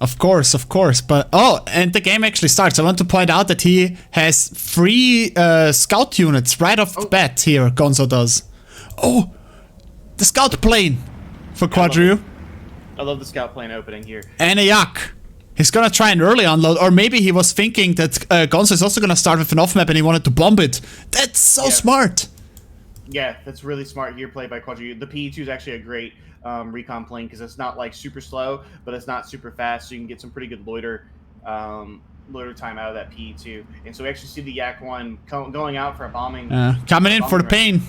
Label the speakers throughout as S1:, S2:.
S1: Of course. But, oh, and the game actually starts. I want to point out that he has 3 scout units right off the bat here, Gonzo does. Oh, the scout plane for Quadri.
S2: I love the scout plane opening here.
S1: And a yak. He's gonna try an early unload, or maybe he was thinking that Gonzo is also gonna start with an off map and he wanted to bomb it. That's so smart.
S2: Yeah, that's really smart here play by Quadri. The PE2 is actually a great recon plane because it's not like super slow, but it's not super fast, so you can get some pretty good loiter time out of that PE2. And so we actually see the Yak 1 going out for a bombing.
S1: Coming in for the pain.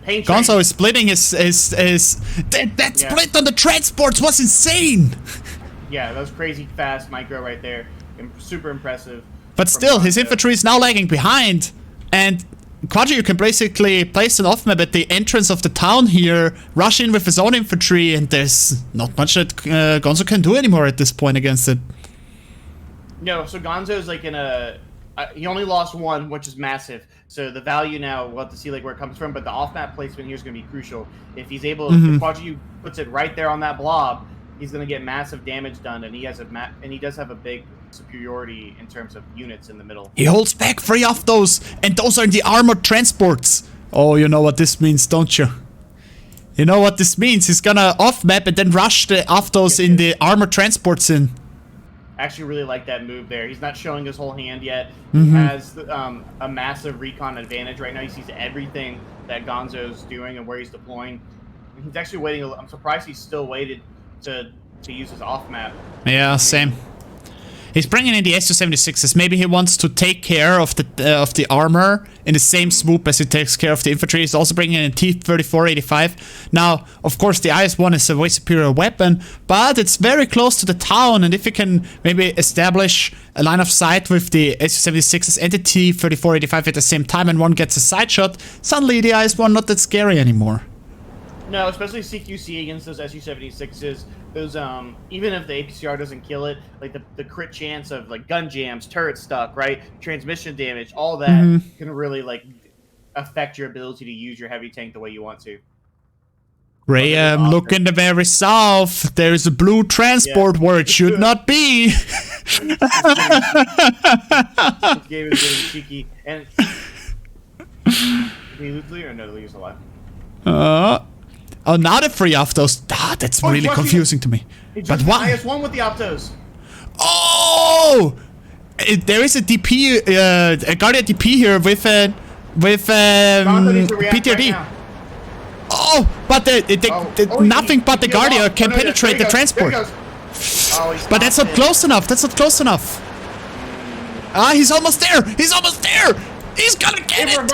S1: Gonzo is splitting his that split on the transports was insane.
S2: Yeah, that was crazy fast micro right there. Super impressive.
S1: But still, his infantry is now lagging behind. And Quadri, you can basically place an off-map at the entrance of the town here, rush in with his own infantry, and there's not much that Gonzo can do anymore at this point against it.
S2: No, so Gonzo's like in a... he only lost 1, which is massive. So the value now, we'll have to see like where it comes from, but the off-map placement here is going to be crucial. If he's able, if Quadri puts it right there on that blob, he's going to get massive damage done, and he has he does have a big superiority in terms of units in the middle.
S1: He holds back 3 of those, and those are the armored transports. Oh, you know what this means, don't you? You know what this means? He's gonna off-map and then rush the those in the armored transports in.
S2: Actually really like that move there. He's not showing his whole hand yet. He has a massive recon advantage right now. He sees everything that Gonzo's doing and where he's deploying. And he's actually waiting. I'm surprised he's still waited to use his off map.
S1: Yeah, same. He's bringing in the SU-76s. Maybe he wants to take care of the armor in the same swoop as he takes care of the infantry. He's also bringing in T-34-85. Now, of course, the IS-1 is a way superior weapon, but it's very close to the town, and if you can maybe establish a line of sight with the SU-76s and the T-34-85 at the same time, and one gets a side shot, suddenly the IS-1 not that scary anymore.
S2: No, especially CQC against those SU-76s. Those even if the APCR doesn't kill it, like the crit chance of like gun jams, turret stuck, right, transmission damage, all that can really like affect your ability to use your heavy tank the way you want to.
S1: Graham, look in the very south. There is a blue transport where it should not be.
S2: This game is really cheeky. And did he lose Lee or no? Lee is alive.
S1: Oh, now the 3 Optos. That's really confusing to me. But why?
S2: IS-1 with the Optos.
S1: Oh! There is a DP, a Guardian DP here with PTRD.
S2: Right,
S1: oh, but nothing but the Guardian can penetrate the transport. But that's not close enough. That's not close enough. Ah, he's almost there. He's almost there. He's gonna get it.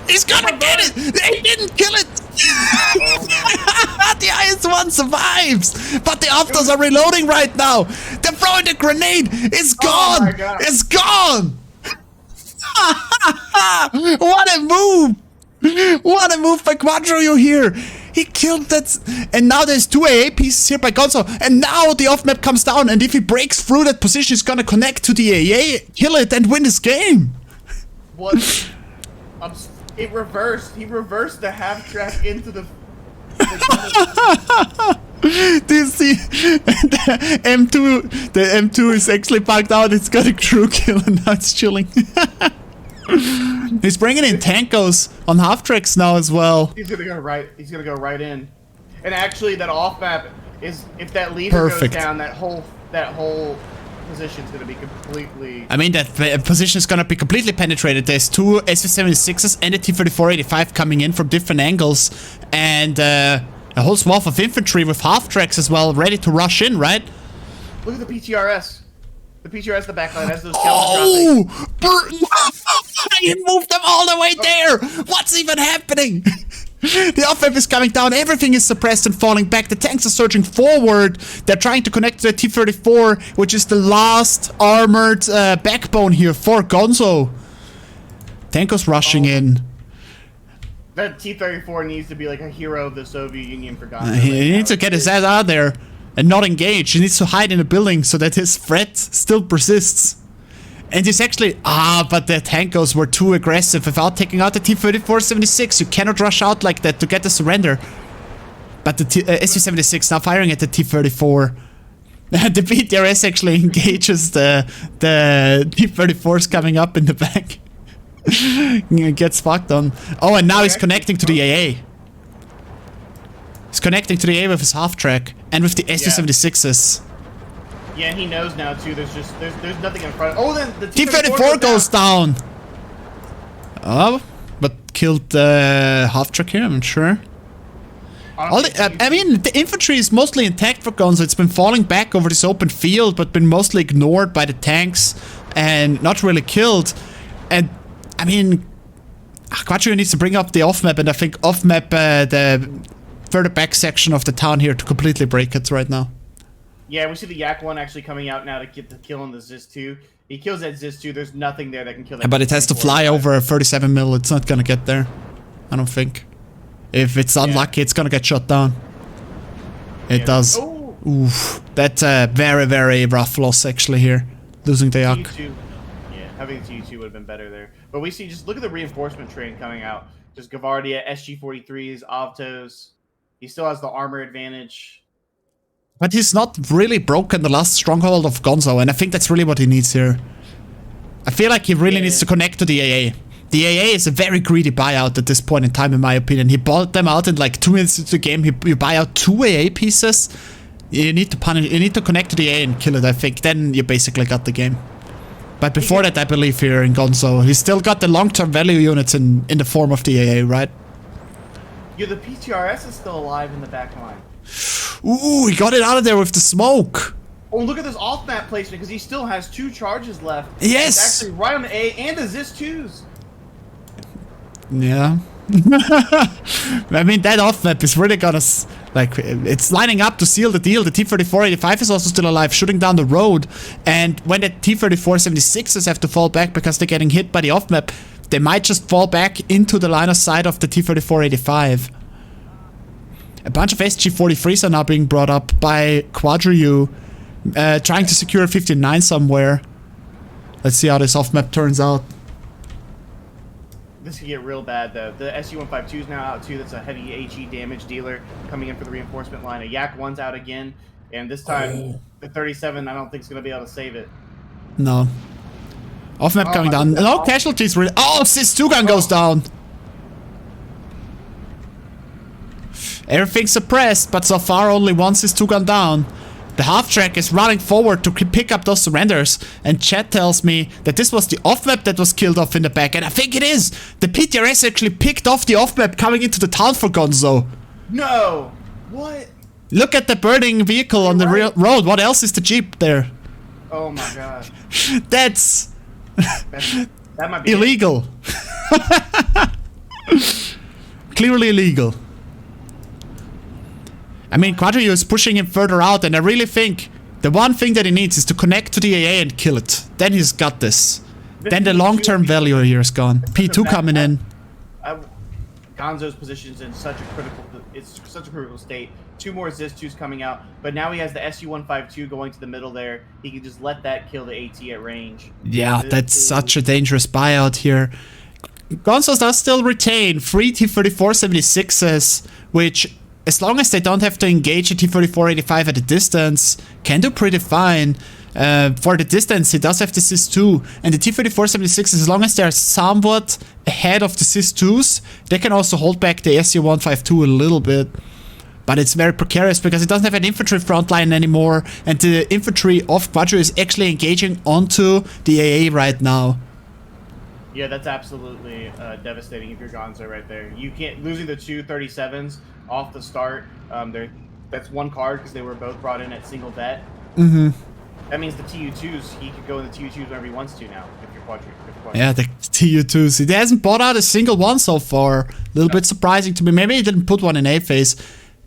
S1: He's gonna get it. They didn't kill it. The IS-1 survives, but the Optos are reloading right now. They're throwing the grenade. It's gone. Oh, it's gone. What a move. What a move by Quadri here. He killed that. And now there's 2 AA pieces here by Gonzo. And now the off-map comes down. And if he breaks through that position, he's gonna connect to the AA, kill it, and win this game.
S2: What? It reversed. He reversed the half track into the
S1: Do you see the M2? The M2 is actually parked out. It's got a crew kill and now it's chilling. He's bringing in tankos on half tracks now as well.
S2: He's gonna go right. He's gonna go right in. And actually, that off map is if that leader goes down, that whole position's gonna be completely...
S1: I mean, that position is gonna be completely penetrated. There's 2 SU-76s and a T-34-85 coming in from different angles, and a whole swath of infantry with half tracks as well, ready to rush in, right?
S2: Look at the PTRS. The PTRS, the backline has those skeletons.
S1: Oh! He moved them all the way there! What's even happening? The off-map is coming down, everything is suppressed and falling back, the tanks are surging forward, they're trying to connect to the T-34, which is the last armored backbone here for Gonzo. Tankos rushing in.
S2: That T-34 needs to be like a hero of the Soviet Union for Gonzo.
S1: He needs to get his ass out there and not engage. He needs to hide in a building so that his threat still persists. And he's actually... but the tankos were too aggressive. Without taking out the T-34-76, you cannot rush out like that to get the surrender. But the SU-76 now firing at the T-34. The PTRS actually engages the T-34s coming up in the back. Gets fucked on. Oh, and now he's connecting to the AA. He's connecting to the AA with his half-track and with the SU-76s.
S2: Yeah, and he knows now too. There's nothing in front. Oh, then the
S1: T-34 goes down. Oh, but killed the half-track here, I'm sure. I mean, the infantry is mostly intact for Gonzo. It's been falling back over this open field, but been mostly ignored by the tanks and not really killed. And I mean, Quadrio needs to bring up the off-map, and I think off-map the further back section of the town here to completely break it right now.
S2: Yeah, we see the Yak 1 actually coming out now to get the kill on the Zis 2. He kills that Zis 2. There's nothing there that can kill that.
S1: But it has to fly over a 37 mil. It's not gonna get there, I don't think. If it's unlucky, it's gonna get shot down. It does.
S2: Oh.
S1: Oof. That's a very, very rough loss actually here. Losing the Yak.
S2: TU2. Yeah, having the TU2 would have been better there. But we see, just look at the reinforcement train coming out. Just Gavardia, SG-43s, Avtos. He still has the armor advantage.
S1: But he's not really broken the last stronghold of Gonzo, and I think that's really what he needs here. I feel like he really needs to connect to the AA. The AA is a very greedy buyout at this point in time, in my opinion. He bought them out in like 2 minutes into the game. You buy out 2 AA pieces. You need to punish. You need to connect to the AA and kill it, I think. Then you basically got the game. But before that, I believe here in Gonzo, he's still got the long-term value units in the form of the AA, right?
S2: Yeah, the PTRS is still alive in the back line.
S1: Ooh, he got it out of there with the smoke.
S2: Oh, look at this off-map placement, because he still has 2 charges left.
S1: Yes!
S2: It's actually right on the A and the Zis-2s.
S1: Yeah. I mean, that off-map is really gonna, like, it's lining up to seal the deal. The T-34-85 is also still alive, shooting down the road. And when the T-34-76s have to fall back because they're getting hit by the off-map, they might just fall back into the line of sight of the T-34-85. A bunch of SG-43s are now being brought up by Quadrio, trying to secure a 59 somewhere. Let's see how this off-map turns out.
S2: This could get real bad, though. The SU-152 is now out, too. That's a heavy HE damage dealer coming in for the reinforcement line. A Yak 1's out again. And this time, the 37, I don't think is going to be able to save it.
S1: No. Off-map coming down. No casualties, really. Oh, Sis-2 gun goes down. Everything's suppressed, but so far only one Sis-2 gun down. The half-track is running forward to pick up those surrenders, and chat tells me that this was the off-map that was killed off in the back, and I think it is! The PTRS actually picked off the off-map coming into the town for Gonzo.
S2: No! What?
S1: Look at the burning vehicle on the road. What else is the Jeep there?
S2: Oh my god.
S1: That's...
S2: that might be
S1: illegal. Clearly illegal. I mean, Quadrio is pushing him further out, and I really think the one thing that he needs is to connect to the AA and kill it. Then he's got this. Then the long-term value here is gone. P2 coming in.
S2: Gonzo's position is in such a critical state. 2 more Zis-2s coming out, but now he has the SU-152 going to the middle there. He can just let that kill the AT at range. Yeah,
S1: that's such a dangerous buyout here. Gonzo does still retain 3 T-34-76s, which, as long as they don't have to engage a T-34-85 at a distance, can do pretty fine. For the distance, he does have the Sis-2, and the T-34-76s, as long as they're somewhat ahead of the Sis-2s, they can also hold back the SU-152 a little bit. But it's very precarious because it doesn't have an infantry front line anymore, and the infantry of Quadrio is actually engaging onto the AA right now.
S2: Yeah, that's absolutely devastating if you're Gonzo right there. You can't, losing the 2 37s off the start, that's 1 card because they were both brought in at single bet.
S1: Mm-hmm.
S2: That means the TU2s, he could go in the TU2s whenever he wants to now, if you're Quadrio.
S1: Yeah, the TU2s. He hasn't bought out a single one so far. A little bit surprising to me. Maybe he didn't put one in A phase.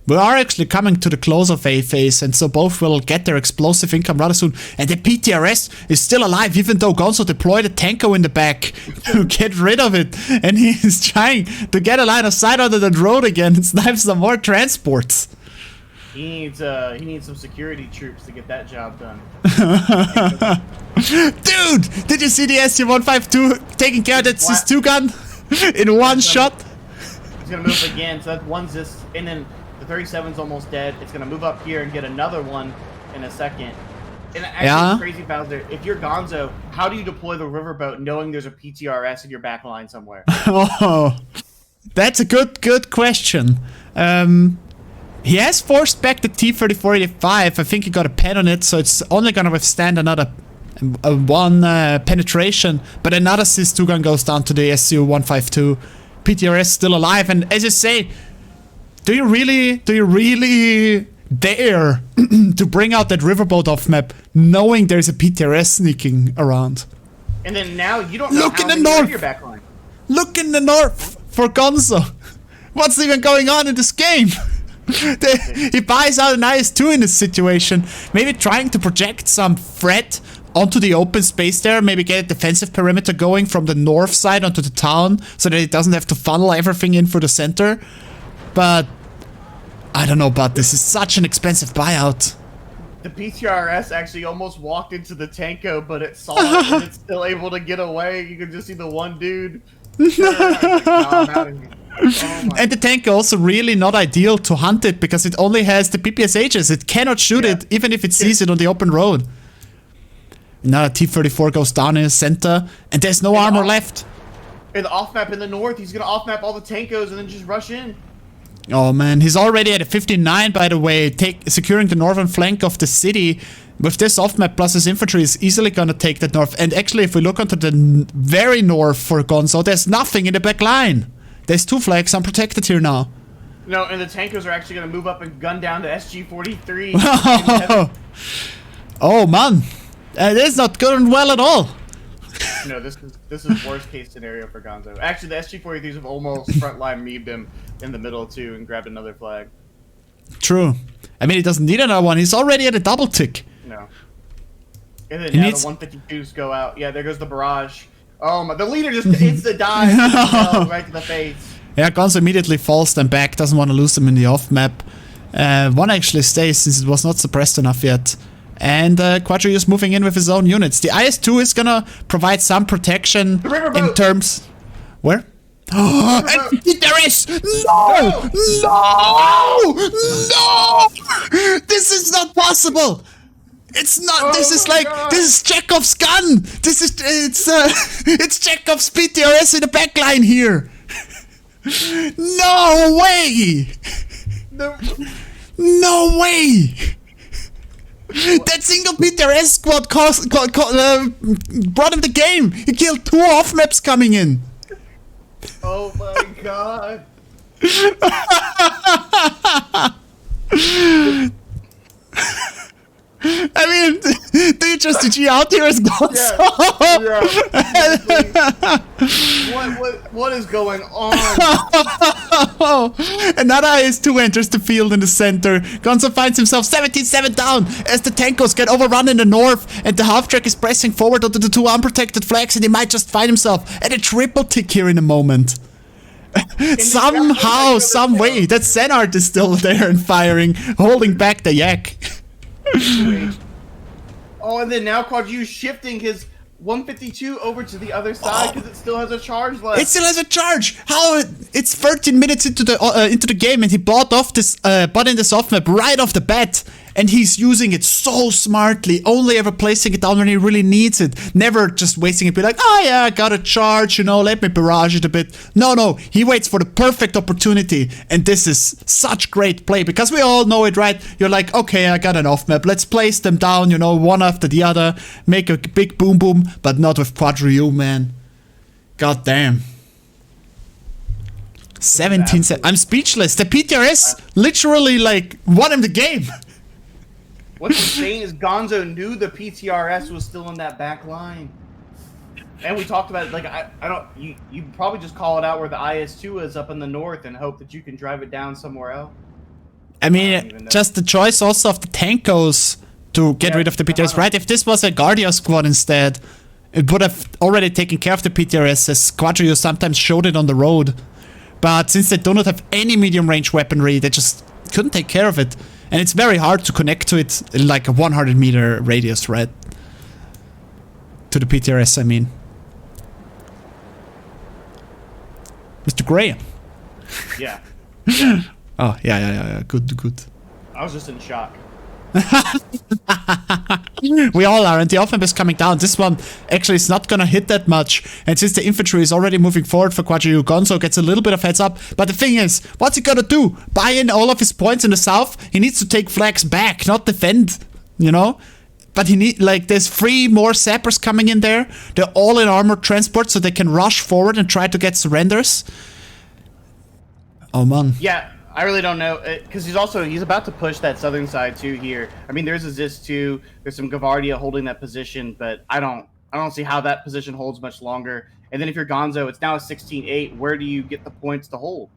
S1: We are actually coming to the close of A phase, and so both will get their explosive income rather soon. And the PTRS is still alive, even though Gonzo deployed a Tanko in the back to get rid of it. And he is trying to get a line of sight onto the road again and snipe some more transports.
S2: He needs some security troops to get that job done.
S1: Dude, did you see the SU-152 taking care of that Sis-2 gun in one shot?
S2: He's gonna move again, so that's 1 Zis, and then the 37's almost dead. It's gonna move up here and get another one, in a second. And actually, it's crazy, Bowser. If you're Gonzo, how do you deploy the riverboat knowing there's a PTRS in your back line somewhere?
S1: Oh, that's a good question. He has forced back the T-3485. I think he got a pen on it, so it's only gonna withstand another one penetration. But another Sis-2 gun goes down to the SU-152. PTRS still alive, and as you say, do you really dare to bring out that riverboat off map, knowing there's a PTRS sneaking around?
S2: And then now you don't know how many are in your back line.
S1: Look in the north for Gonzo. What's even going on in this game? He buys out an IS-2 in this situation, maybe trying to project some threat onto the open space there, maybe get a defensive perimeter going from the north side onto the town, so that it doesn't have to funnel everything in for the center. But I don't know, but this is such an expensive buyout.
S2: The PTRS actually almost walked into the Tanko, but it saw it and it's still able to get away. You can just see the one dude.
S1: And the tank also really not ideal to hunt it because it only has the PPSHs. It cannot shoot it even if it sees it on the open road. Now T-34 goes down in the center and there's no armor left.
S2: And the off map in the north, he's gonna off map all the Tankos and then just rush in.
S1: Oh man, he's already at a 59 by the way, securing the northern flank of the city. With this off map plus his infantry is easily gonna take that north. And actually if we look onto the very north for Gonzo, there's nothing in the back line. There's 2 flags unprotected here now.
S2: No, and the Tankos are actually gonna move up and gun down to SG-43.
S1: Oh man, this is not going well at all.
S2: No, this is worst case scenario for Gonzo. Actually, the SG-43s have almost frontline memed him in the middle too and grabbed another flag.
S1: True. I mean, he doesn't need another one. He's already at a double tick.
S2: No. And then now the 152s go out. Yeah, there goes the barrage. Oh my! The leader just insta-dives right to the face.
S1: Yeah, Gonzo immediately falls them back. Doesn't want to lose them in the off map. One actually stays since it was not suppressed enough yet. And Quadri is moving in with his own units. The IS-2 is gonna provide some protection in terms... Where? Oh, there is! No! This is not possible! It's not. This is like this is Chekhov's gun. This is it's Chekhov's PTRS in the backline here. No way! No way! That single PTRS squad brought him the game. He killed 2 off maps coming in.
S2: Oh my god!
S1: I mean, do you just GG out here as Gonzo?
S2: Yeah. What is going on?
S1: Another IS-2 enters the field in the center. Gonzo finds himself 77 down as the Tankos get overrun in the north and the half-track is pressing forward onto the 2 unprotected flags and he might just find himself at a triple tick here in a moment. Somehow, some way, that Zenart is still there and firing, holding back the yak.
S2: Oh, and then now Quadri's shifting his 152 over to the other side because it still has a charge left.
S1: It still has a charge. How? It's 13 minutes into the game, and he bought in this off map right off the bat, and he's using it so smartly. Only ever placing it down when he really needs it. Never just wasting it. Be like, oh yeah, I got a charge. You know, let me barrage it a bit. No, he waits for the perfect opportunity, and this is such great play because we all know it, right? You're like, okay, I got an off map. Let's place them down. You know, one after the other. Make a big boom boom, but not with Quadri, man. God damn. 17 seconds. I'm speechless. The PTRS literally like won him the game.
S2: What's insane is Gonzo knew the PTRS was still in that back line. And we talked about it, like, I don't, you probably just call it out where the IS-2 is up in the north and hope that you can drive it down somewhere else.
S1: I mean, just the choice also of the Tankos to get rid of the PTRS, right? If this was a Guardia squad instead, it would have already taken care of the PTRS, as Quadrio sometimes showed it on the road. But since they do not have any medium range weaponry, they just couldn't take care of it. And it's very hard to connect to it in like a 100 meter radius, right? To the PTRS, I mean. Mr. Graham.
S2: Yeah.
S1: Oh, yeah. Good.
S2: I was just in shock.
S1: We all are, and the off-map is coming down. This one actually is not gonna hit that much, and since the infantry is already moving forward for Quadriu, Gonzo gets a little bit of heads up. But the thing is, what's he gonna do? Buy in all of his points in the south? He needs to take flags back, not defend, you know? But he need, like, there's 3 more sappers coming in there. They're all in armored transport, so they can rush forward and try to get surrenders. Oh man.
S2: Yeah, I really don't know, because he's about to push that southern side too here. I mean, there's a Zis too. There's some Gavardia holding that position, but I don't see how that position holds much longer. And then if you're Gonzo, it's now a 16-8. Where do you get the points to hold?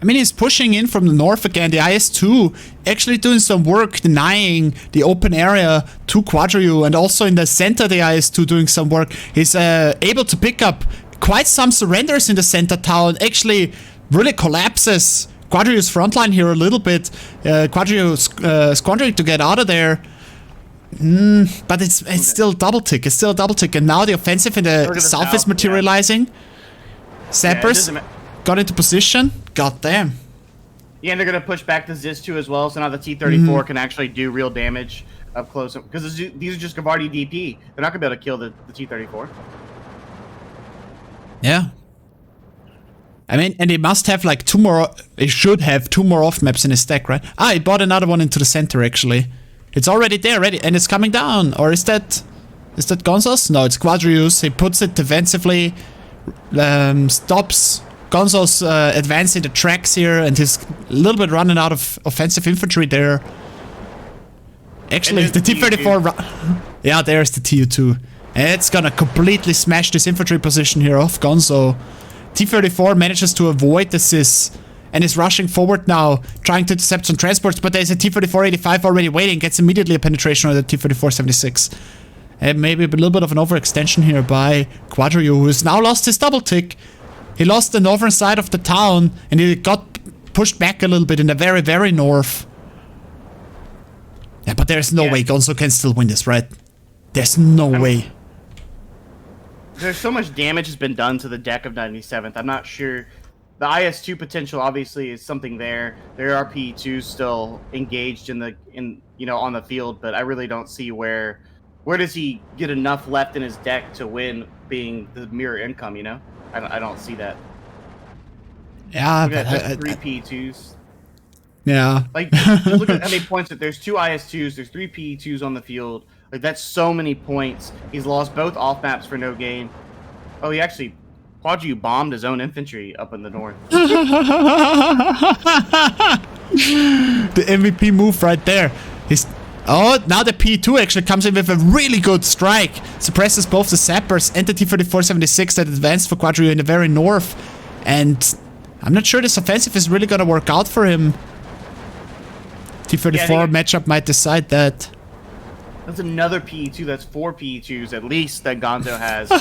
S1: I mean, he's pushing in from the north again. The IS-2 actually doing some work denying the open area to Quadriu, and also in the center the IS-2 doing some work. He's able to pick up quite some surrenders in the center town. Actually really collapses Quadriu's front line here a little bit. Quadriu squandering to get out of there. But it's still double tick. It's still a double tick. And now the offensive in the south is materializing. Sappers got into position. God damn.
S2: Yeah, and they're going to push back the Zis too as well. So now the T-34 can actually do real damage up close. Because these are just Gavardi DP. They're not going to be able to kill the T-34.
S1: Yeah. I mean, and he must have like 2 more... He should have 2 more off maps in his stack, right? Ah, he bought another one into the center, actually. It's already there, ready, and it's coming down. Or is that Gonzo's? No, it's Quadriu's. He puts it defensively, stops Gonzo's advancing the tracks here, and he's a little bit running out of offensive infantry there. Actually, the T-34... Yeah, there's the TU-2. It's gonna completely smash this infantry position here off Gonzo. T-34 manages to avoid the Sis and is rushing forward now, trying to intercept some transports, but there's a T-34-85 already waiting, gets immediately a penetration on the T-34-76. And maybe a little bit of an overextension here by Quadriu, who has now lost his double tick. He lost the northern side of the town, and he got pushed back a little bit in the very, very north. Yeah, but there's no way Gonzo can still win this, right? There's no way.
S2: There's so much damage has been done to the deck of 97th. I'm not sure. The IS-2 potential obviously is something there. There are P2s still engaged on the field, but I really don't see where does he get enough left in his deck to win, being the mirror income, you know? I don't see that.
S1: Yeah,
S2: but 3 P2s.
S1: Yeah.
S2: Like, just look at how many points that there's 2 IS-2s, there's 3 P2s on the field. Like, that's so many points. He's lost both off maps for no gain. Oh, he actually... Quadriu bombed his own infantry up in the north.
S1: The MVP move right there. Oh, now the P2 actually comes in with a really good strike. Suppresses both the sappers and the T-34-76 that advanced for Quadriu in the very north. And I'm not sure this offensive is really going to work out for him. T-34 matchup might decide that.
S2: That's another PE2. That's 4 PE2s at least that Gonzo has.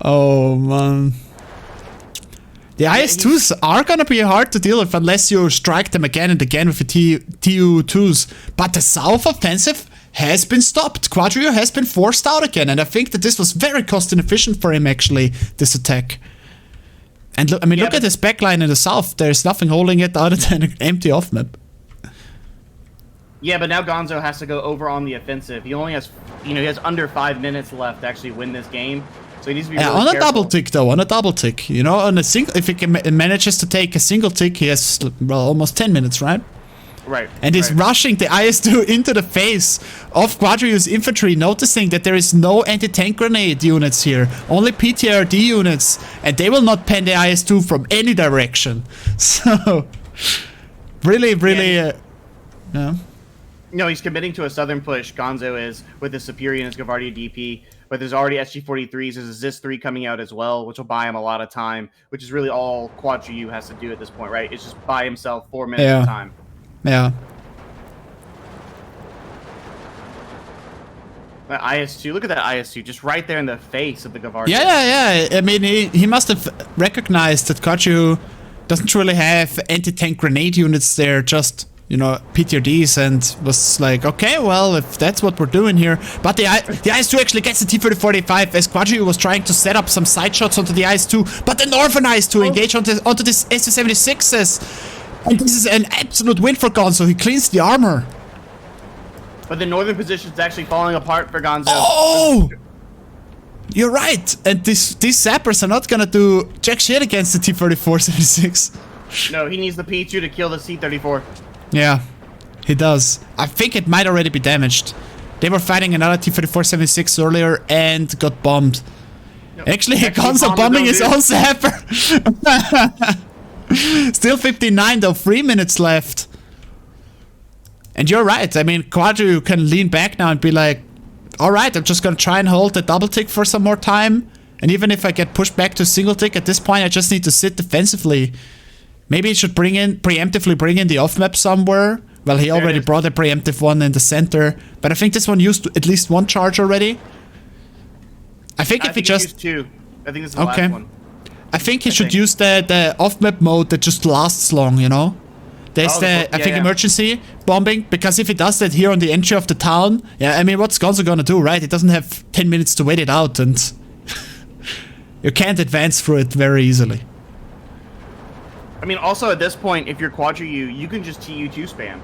S1: Oh, man. The IS-2s are gonna be hard to deal with unless you strike them again and again with the TU-2s. But the south offensive has been stopped. Quadriu has been forced out again. And I think that this was very cost inefficient for him, actually, this attack. And look, I mean, look at this backline in the south. There's nothing holding it other than an empty off-map.
S2: Yeah, but now Gonzo has to go over on the offensive. He only has, he has under 5 minutes left to actually win this game. So he needs to be really
S1: on a
S2: careful.
S1: double tick, though. On a double tick. You know, on a single, if he manages to take a single tick, he has, well, almost 10 minutes, right?
S2: Right.
S1: And he's rushing the IS-2 into the face of Quadriu's infantry, noticing that there is no anti-tank grenade units here. Only PTRD units. And they will not pen the IS-2 from any direction. So, really, yeah.
S2: No, he's committing to a southern push. Gonzo is with his Superior and his Gavardia DP. But there's already SG-43s. There's a Zis-3 coming out as well, which will buy him a lot of time, which is really all Quadriu has to do at this point, right? It's just buy himself 4 minutes of time.
S1: Yeah.
S2: That IS-2, look at that IS-2, just right there in the face of the Gavardia.
S1: Yeah. I mean, he must have recognized that Quadriu doesn't really have anti-tank grenade units there, just, you know, PTRDs, and was like, okay, well, if that's what we're doing here. But the IS-2 actually gets the T-34-85 as Quadriu was trying to set up some side shots onto the IS-2, but the Northern IS-2 engage onto this SU-76s. And this is an absolute win for Gonzo. He cleans the armor.
S2: But the northern position is actually falling apart for Gonzo.
S1: Oh! You're right. And these sappers are not gonna do jack shit against the T-34-76.
S2: No, he needs the P2 to kill the C-34.
S1: Yeah, he does. I think it might already be damaged. They were fighting another T-34-76 earlier and got bombed. No, actually, Gonzo bombing his own sapper. Still 59 though, 3 minutes left. And you're right. I mean, Quadri can lean back now and be like, alright, I'm just gonna try and hold the double tick for some more time. And even if I get pushed back to a single tick, at this point I just need to sit defensively. Maybe he should preemptively bring in the off-map somewhere. Well, he already brought a preemptive one in the center. But I think this one used at least one charge already. I think if he just...
S2: used two. I think this is the last one.
S1: I think he should use the off-map mode that just lasts long, you know? There's emergency bombing, because if he does that here on the entry of the town, yeah, I mean, what's Gonzo gonna do, right? He doesn't have 10 minutes to wait it out, and you can't advance through it very easily.
S2: I mean, also at this point, if you're Quadri you can just TU2 spam.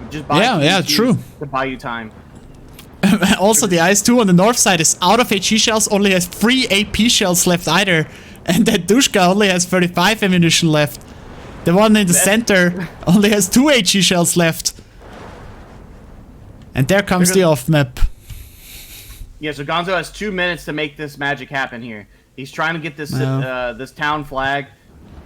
S2: Just buy
S1: true.
S2: To buy you time.
S1: Also, the IS-2 on the north side is out of HE shells, only has 3 AP shells left either, and that Dushka only has 35 ammunition left. The one in the center only has 2 HE shells left. And there comes the off-map.
S2: Yeah, so Gonzo has 2 minutes to make this magic happen here. He's trying to get this this town flag.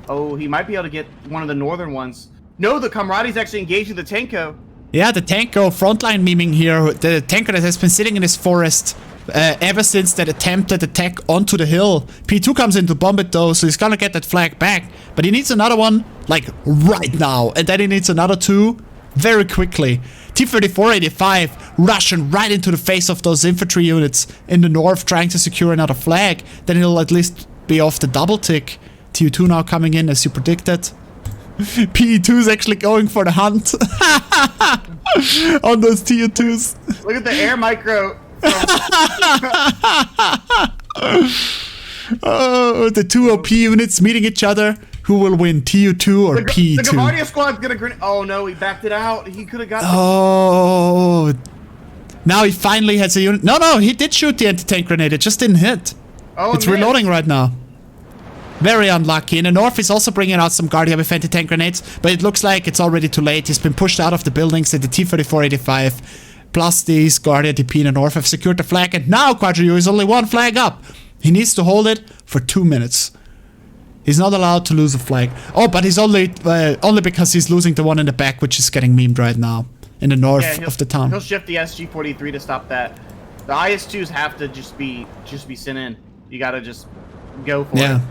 S2: Oh, he might be able to get one of the northern ones. No, the Comrade's actually engaging the Tanko.
S1: Yeah, the Tanko frontline memeing here. The tanker that has been sitting in this forest ever since that attempted attack onto the hill. P2 comes in to bomb it though, so he's gonna get that flag back. But he needs another one, like, right now. And then he needs another 2 very quickly. T-34-85 rushing right into the face of those infantry units in the north, trying to secure another flag. Then he'll at least be off the double tick. TU2 now coming in as you predicted. PE2 is actually going for the hunt on those TU2s.
S2: Look at the air micro.
S1: Oh, the 2 OP units meeting each other. Who will win, TU2 or PE2?
S2: The Gavardia squad's gonna grenade. Oh no, he backed it out. He could have got.
S1: Oh, now he finally has a unit. No, he did shoot the anti-tank grenade. It just didn't hit.
S2: Oh,
S1: it's reloading right now. Very unlucky. In the north, he's also bringing out some Guardia with anti-tank grenades, but it looks like it's already too late. He's been pushed out of the buildings, and the T-34-85 plus these Guardia DP in the north have secured the flag, and now Quadri is only 1 flag up. He needs to hold it for 2 minutes. He's not allowed to lose a flag. Oh, but he's only because he's losing the one in the back, which is getting memed right now in the north of the town.
S2: He'll shift the SG-43 to stop that. The IS-2s have to just be sent in. You gotta just go for it.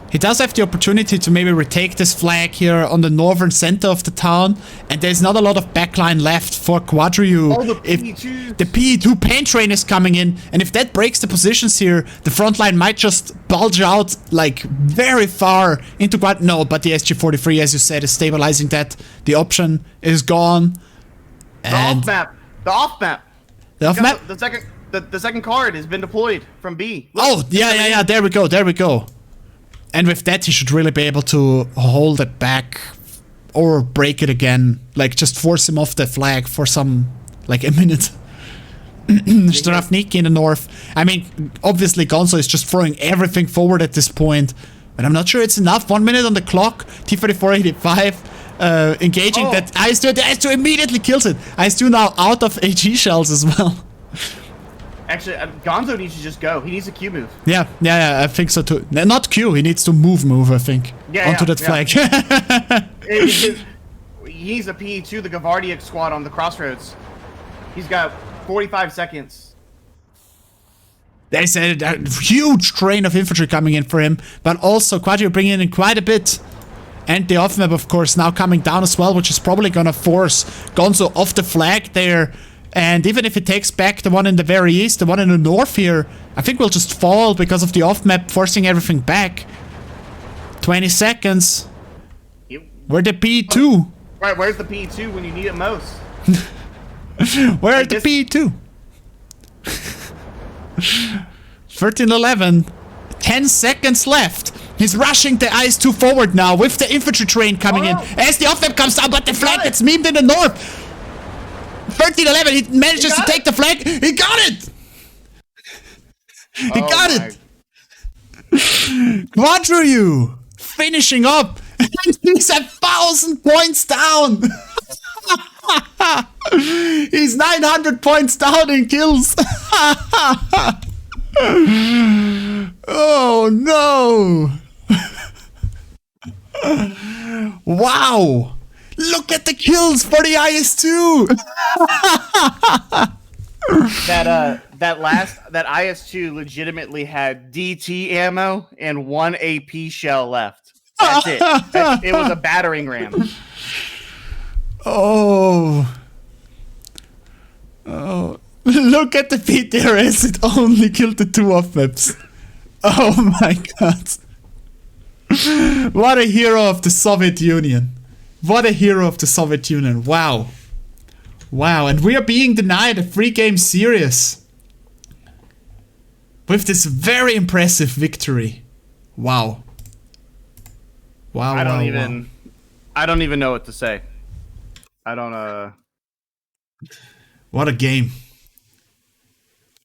S1: He does have the opportunity to maybe retake this flag here on the northern center of the town, and there's not a lot of backline left for Quadriu.
S2: Oh, the PE2.
S1: The PE2 paint train is coming in, and if that breaks the positions here, the front line might just bulge out like very far into Quad. No, but the SG-43, as you said, is stabilizing that. The option is gone. And
S2: the off-map.
S1: The off-map?
S2: The second card has been deployed from B.
S1: Look, oh, yeah, there we go. And with that, he should really be able to hold it back or break it again. Like, just force him off the flag for some, like, a minute. Strafniki in the north. I mean, obviously, Gonzo is just throwing everything forward at this point. But I'm not sure it's enough. 1 minute on the clock. T-34-85 engaging that IS-2. The IS-2 immediately kills it. IS-2 now out of HE shells as well.
S2: Actually, Gonzo needs to just go. He needs a Q move.
S1: Yeah, I think so too. Not Q, he needs to move, I think. Onto that flag.
S2: He needs a PE2, the Gavardia squad on the crossroads. He's got 45 seconds.
S1: There's a huge train of infantry coming in for him, but also Quadri bringing in quite a bit. And the off-map, of course, now coming down as well, which is probably gonna force Gonzo off the flag there. And even if it takes back the one in the very east, the one in the north here, I think we'll just fall because of the off-map forcing everything back. 20 seconds. Where the P2?
S2: Right, where's the P2 when you need it most?
S1: Where's the P2? 13-11. 10 seconds left. He's rushing the IS-2 forward now with the infantry train coming in. As the off-map comes down, but the flag gets memed in the north. 13-11, he manages to take the flag. He got it! He got it! Quadryu finishing up. And he's 1,000 points down. He's 900 points down in kills. Oh no! Wow! Look at the kills for the IS-2.
S2: that IS-2 legitimately had DT ammo and 1 AP shell left. That's it. It was a battering ram.
S1: Oh. Look at the PTRS, it only killed the 2 off-maps. Oh my god. What a hero of the Soviet Union. What a hero of the Soviet Union. Wow. Wow, and we are being denied a 3-game series. With this very impressive victory. Wow. Wow,
S2: I don't even know what to say. I don't
S1: What a game.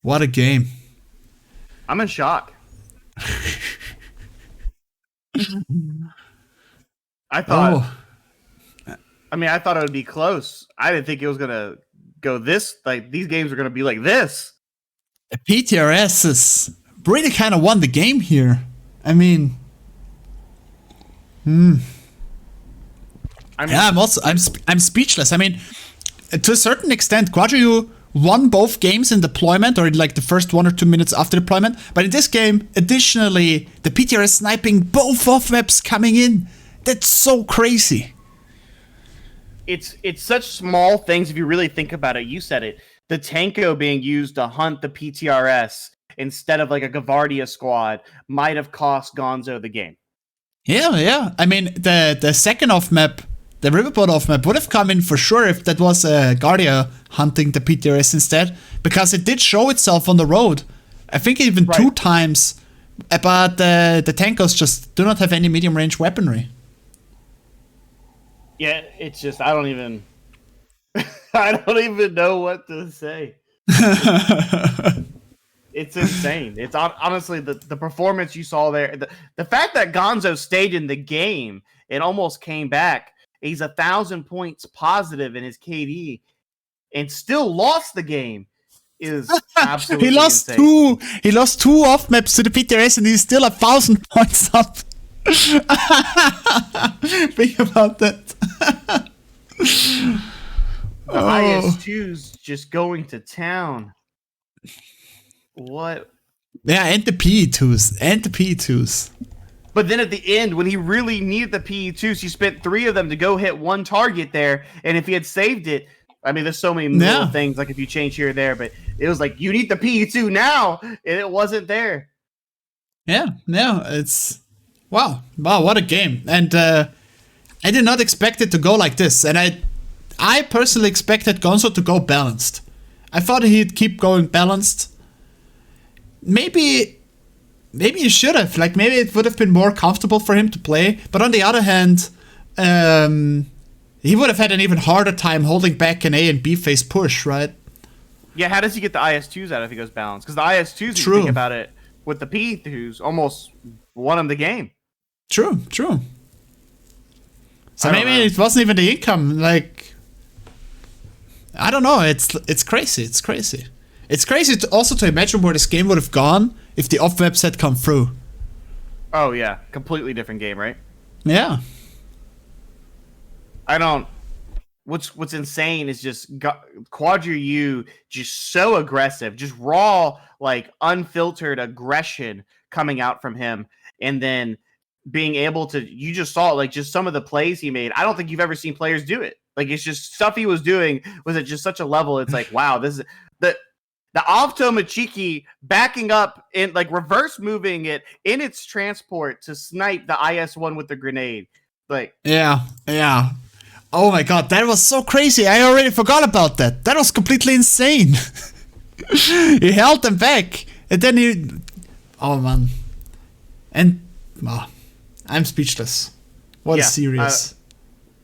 S1: What a game.
S2: I'm in shock. I thought I thought it would be close. I didn't think it was gonna go this, like these games are gonna be like this.
S1: The PTRS is really kind of won the game here. I mean, yeah, I'm speechless. I mean, to a certain extent, Quadryu won both games in deployment, or in like the first 1 or 2 minutes after deployment. But in this game, additionally, the PTRS sniping both off maps coming in. That's so crazy.
S2: It's such small things if you really think about it. You said it. The Tanko being used to hunt the PTRS instead of like a Gavardia squad might have cost Gonzo the game.
S1: Yeah. I mean, the second off map, the Riverboat off map, would have come in for sure if that was Guardia hunting the PTRS instead, because it did show itself on the road. I think even 2 times, but the Tankos just do not have any medium range weaponry.
S2: Yeah, it's just I don't even know what to say. It's insane. It's honestly the performance you saw there. The fact that Gonzo stayed in the game and almost came back. He's 1,000 points positive in his KD and still lost the game is absolutely insane.
S1: He lost 2 off maps to the PTRS and he's still 1,000 points up. Think about that.
S2: The IS-2's just going to town. What?
S1: Yeah, and the PE2s. But
S2: then at the end, when he really needed the PE2s, he spent 3 of them to go hit 1 target there. And if he had saved it, I mean, there's so many little things, like if you change here or there, but it was like, you need the PE2 now, and it wasn't there.
S1: Yeah, it's... Wow, what a game. And I did not expect it to go like this. And I personally expected Gonzo to go balanced. I thought he'd keep going balanced. Maybe he should have. Like, maybe it would have been more comfortable for him to play. But on the other hand, he would have had an even harder time holding back an A and B phase push, right?
S2: Yeah, how does he get the IS-2s out if he goes balanced? Because the IS-2s, if you think about it, with the P2s, almost won him the game. True.
S1: So maybe it wasn't even the income. Like, I don't know. It's crazy. It's crazy also to imagine where this game would have gone if the off maps had come through.
S2: Oh yeah, completely different game, right?
S1: Yeah.
S2: What's insane is just Quadryu just so aggressive, just raw, like unfiltered aggression coming out from him, and then being able to, you just saw like just some of the plays he made. I don't think you've ever seen players do it. Like, it's just stuff he was doing was at just such a level. It's like, wow, this is the Avto Machiki backing up and like reverse moving it in its transport to snipe the IS-1 with the grenade. Like,
S1: yeah. Oh my god, that was so crazy. I already forgot about that. That was completely insane. He held them back, and then oh man, and I'm speechless. What a
S2: Yeah,
S1: series.